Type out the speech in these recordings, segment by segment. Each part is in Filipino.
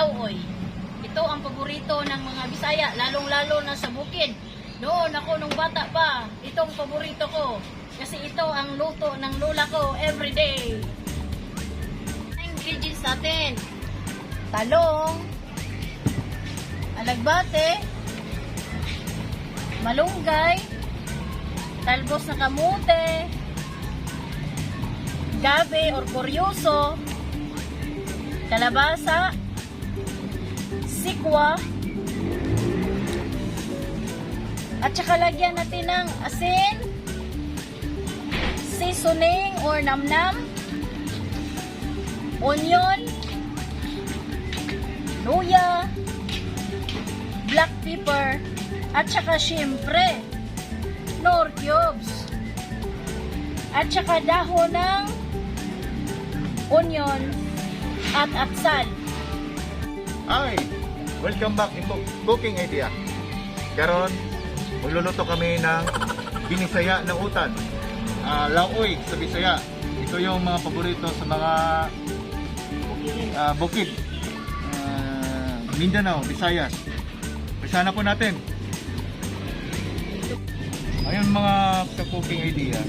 lauoy. Ito ang paborito ng mga Bisaya, lalong-lalo na sa bukid. Noon ako nung bata pa, itong paborito ko. Kasi ito ang luto ng lola ko everyday. Ingredients natin: talong, alagbate, malunggay, talbos na kamote, gabi or koryoso, kalabasa, sikwa, at saka lagyan natin ng asin, seasoning or namnam, onion, luya, black pepper, at saka syempre nor cubes, at saka dahon ng onion at atsal. Hi! Welcome back in Cooking Idea. Karon, magluluto kami ng binisaya ng utan. Lauoy sa Bisaya. Ito yung mga paborito sa mga bukid. Mindanao, Visayas. Umpisa na po natin. Ayun mga ka-cooking idea.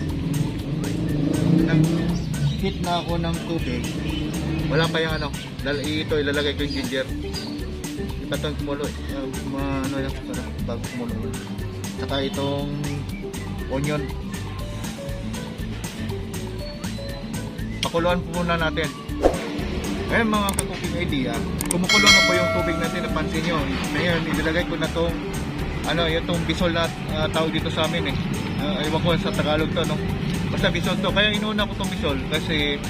Nag-heat na ako ng tubig. Wala pa yung ano. Ito ilalagay ko yung ginger. Iba itong kumulo. Ano yan, bago kumulo. Saka itong onion. Pakuluan po muna natin. Ayun mga ka-cooking idea. Kumukulo na po yung tubig natin. Napansin nyo. Ngayon, ilalagay ko na itong itong bisol na tawag dito sa amin eh. Ewan ko sa Tagalog to, no? Basta bisol to. Kaya inuna ko itong bisol kasi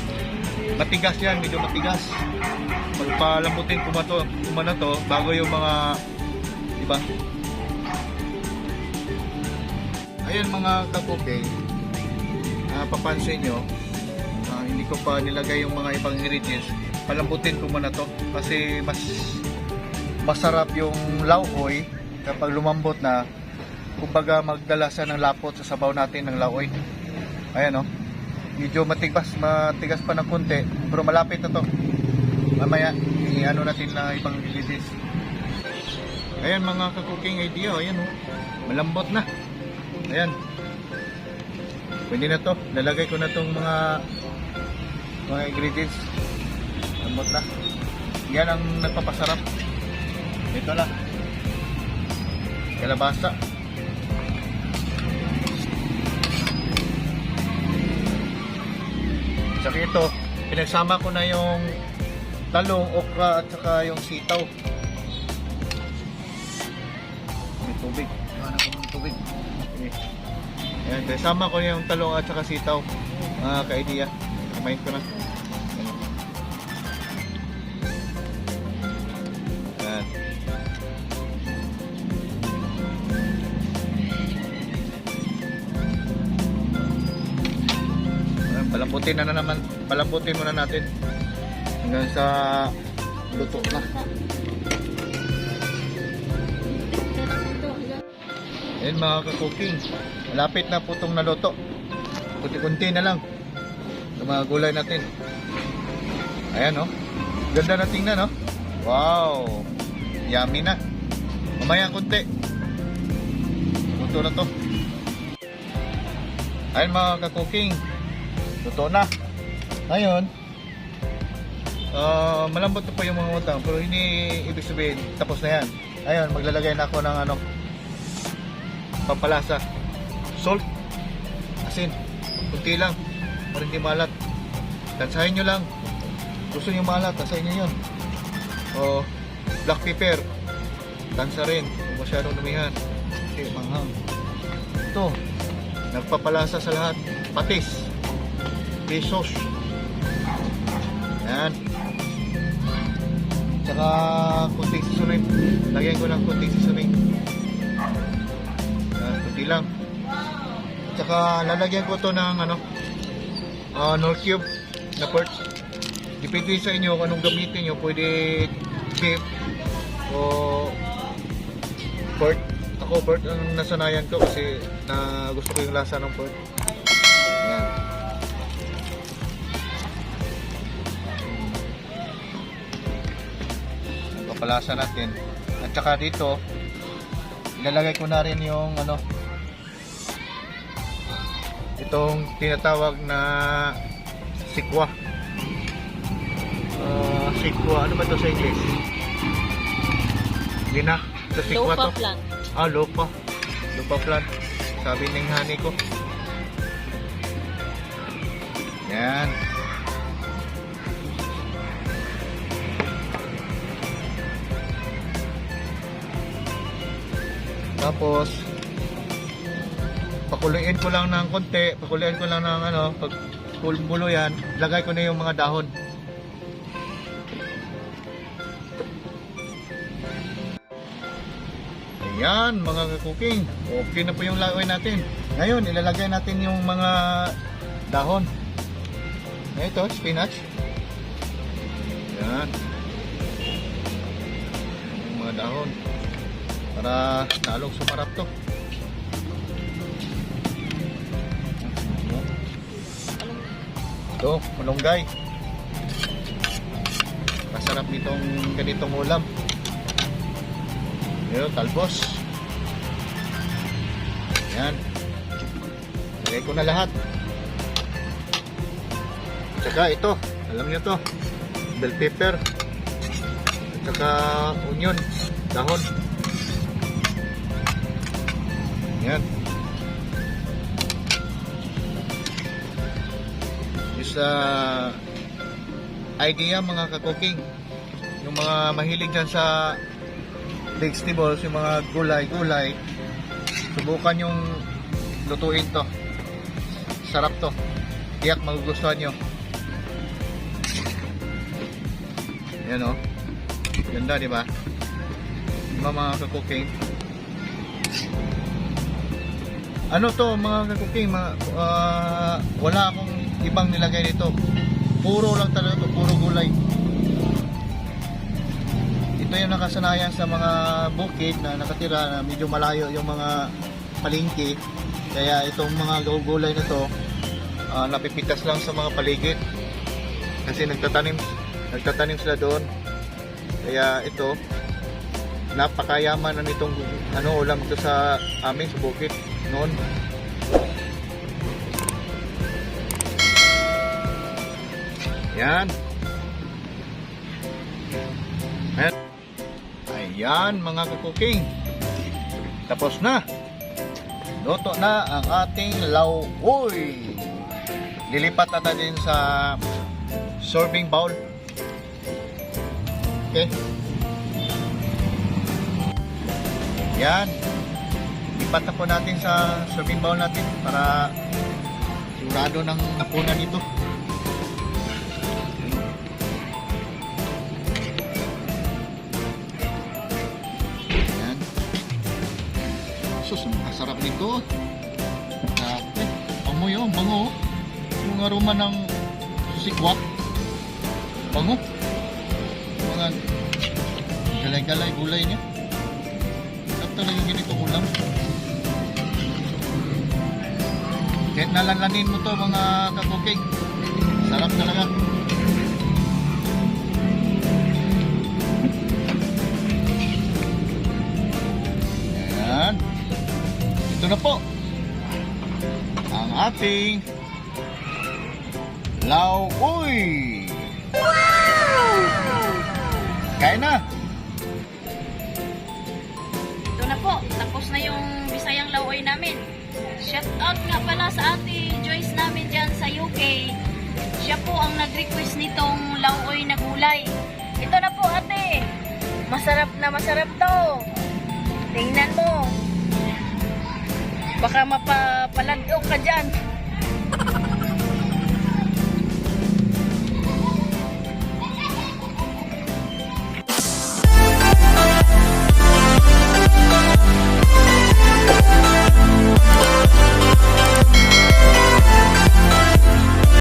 matigas yan, medyo matigas. Magpalambutin kumana to bago yung mga iba. Ayun mga ka-cooking, papansin nyo, hindi ko pa nilagay yung mga ibang ingredients. Palambutin ko muna to kasi mas masarap yung lauoy kapag lumambot na, kumbaga magdala siya ng lapot sa sabaw natin ng lauoy. Ayan o, medyo matigas pa ng konti, pero malapit na to. Mamaya i-ano natin na ibang ingredients. Ayan mga ka-cooking idea, ayan o, malambot na. Ayan, pwede na to. Lalagay ko na tong mga ingredients. Lambot na. Yan ang nagpapasarap. Ito na, kalabasa, saka ito pinagsama ko na yung talong, okra at saka yung sitaw. May tubig. Ano ko ng tubig? Okay. Ayan, pinagsama ko na yung talong at saka sitaw mga ka-idea. Kamayin ko na. Ayan. Palambutin muna natin hanggang sa luto na. Ayan mga ka-cooking, malapit na po itong naluto. Kunti-kunti na lang yung mga gulay natin. Ayan o, ganda na tingnan o. Wow, yummy na. Mamaya kunti luto na to. Ayan mga ka-cooking, luto na. Ngayon, malambot na pa yung mga utang, pero hindi ibig sabihin tapos na yan. Ayun, maglalagay na ako ng pampalasa, salt, asin, kunti lang para hindi malat. Tansahin nyo lang. Gusto nyo malat, tansahin nyo yun. O black pepper, tansa rin kung masyadong dumihan. Okay, manghang. Ito, nagpapalasa sa lahat. Patis, pesos. Yan. Tsaka kunting seasoning. Lagyan ko ng kunting seasoning. Yan, kunti lang. Tsaka lalagyan ko to ng nor cube na pork. Depende sa inyo kung anong gamitin nyo. Pwede beef o pork. Ako pork ang nasanayan ko kasi gusto ko yung lasa ng pork. Yan. papalasan natin. At saka dito, ilalagay ko na rin yung ano, itong tinatawag na sikwa. Sikwa, ano ba ito sa English? Hindi na, sa sikwa Lopa to. plant. Lopa. Lopa plant. Sabi ng honey ko. Yan. Tapos pakuluin ko lang ng konti, pakuluin ko lang ng ano, pag bulo yan, lagay ko na yung mga dahon. Ayan mga ka-cooking, okay na po yung laoy natin. Ngayon ilalagay natin yung mga dahon. Ito, spinach. Ayan. Yung mga dahon para lalong sumarap to. Ito, malunggay. Masarap nitong ganitong ulam. Ayan, talbos. Ayan. Lagay ko na lahat. Tsaka ito, alam nyo to, bell pepper. At saka onion, dahon. Ayan. Idea mga ka-cooking, yung mga mahilig dyan sa vegetables, yung mga gulay-gulay, subukan yung lutuin to. Sarap to, tiyak magugustuhan nyo. Yan o, ganda diba? Diba mga ka-cooking? Ano to mga ka-cooking, wala akong ibang nilagay dito. Puro lang talaga to, puro gulay. Ito yung nakasanayan sa mga bukid na nakatira na medyo malayo yung mga palengke. Kaya itong mga gulay na to, napipitas lang sa mga paligid. Kasi nagtatanim sila doon. Kaya ito, napakayaman na nitong ulam ito sa amin sa bukid noon. Yan. Ayan mga ka-cooking. Tapos na. Luto na ang ating lauoy. Lilipat natin sa serving bowl. Okay. Yan. Lipat na po natin sa serving bowl natin para sigurado ng napunan ito. Sus, masarap nito. Grabe. Amoy oh, bango. Yung aroma ng sikwa. Bango. Mga galay-galay gulay niya. Sarap talaga yung ganitong ulam. Kahit nalanlanin mo to mga ka-cooking, sarap talaga. Yan. Ito na po ang ating lauoy. Wow! Kain na. Ito na po, tapos na yung Bisayang lauoy namin. Shout out nga pala sa ate Joyce namin dyan sa UK. Siya po ang nag-request nitong lauoy na gulay. Ito na po ate. Masarap na masarap to. Tingnan mo. Baka mapapalandok ka dyan.